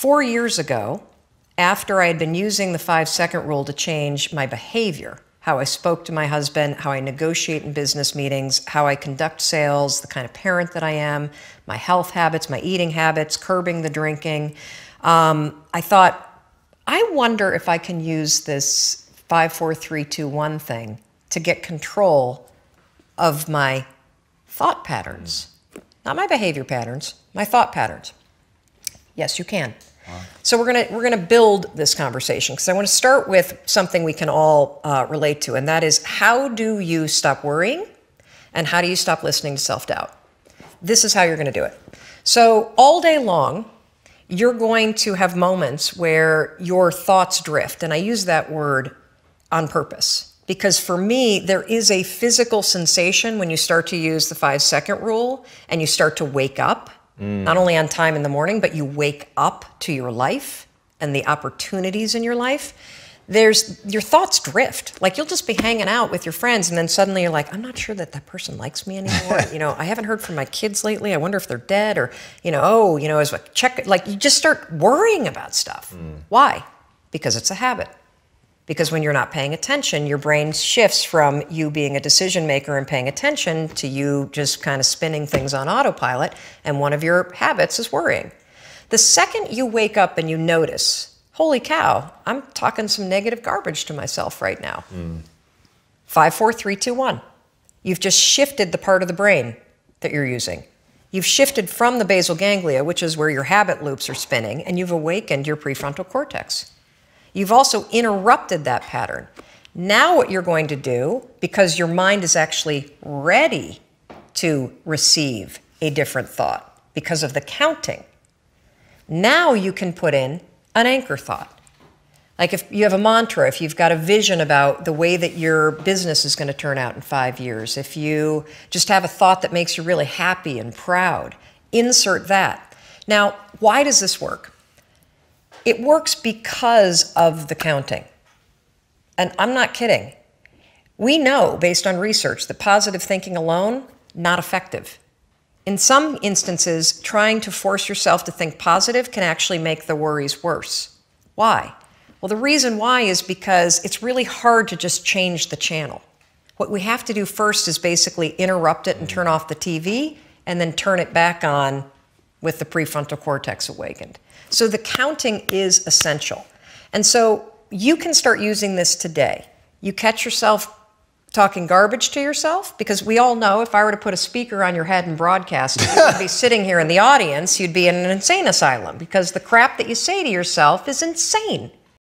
4 years ago, after I had been using the 5-second rule to change my behavior, how I spoke to my husband, how I negotiate in business meetings, how I conduct sales, the kind of parent that I am, my health habits, my eating habits, curbing the drinking, I thought, I wonder if I can use this 5, 4, 3, 2, 1 thing to get control of my thought patterns. Not my behavior patterns, my thought patterns. Yes, you can. Wow. So we're gonna build this conversation, because I want to start with something we can all relate to, and that is, how do you stop worrying and how do you stop listening to self-doubt? This is how you're going to do it. So all day long, you're going to have moments where your thoughts drift, and I use that word on purpose, because for me, there is a physical sensation when you start to use the 5-second rule and you start to wake up. Not only on time in the morning, but you wake up to your life and the opportunities in your life. Your thoughts drift. Like, you'll just be hanging out with your friends, and then suddenly you're like, I'm not sure that that person likes me anymore. I haven't heard from my kids lately. I wonder if they're dead, or, as a check, like, you just start worrying about stuff. Why? Because it's a habit. Because when you're not paying attention, your brain shifts from you being a decision maker and paying attention to you just kind of spinning things on autopilot, and one of your habits is worrying. The second you wake up and you notice, holy cow, I'm talking some negative garbage to myself right now. 5, 4, 3, 2, 1. You've just shifted the part of the brain that you're using. You've shifted from the basal ganglia, which is where your habit loops are spinning, and you've awakened your prefrontal cortex. You've also interrupted that pattern. Now what you're going to do, because your mind is actually ready to receive a different thought because of the counting, now you can put in an anchor thought. Like, if you have a mantra, if you've got a vision about the way that your business is going to turn out in 5 years, if you just have a thought that makes you really happy and proud, insert that. Now, why does this work? It works because of the counting. And I'm not kidding. We know, based on research, that positive thinking alone, not effective. In some instances, trying to force yourself to think positive can actually make the worries worse. Why? Well, the reason why is because it's really hard to just change the channel. What we have to do first is basically interrupt it and turn off the TV, and then turn it back on with the prefrontal cortex awakened. So the counting is essential. And so you can start using this today. You catch yourself talking garbage to yourself, because we all know if I were to put a speaker on your head and broadcast, you would be sitting here in the audience, you'd be in an insane asylum, because the crap that you say to yourself is insane.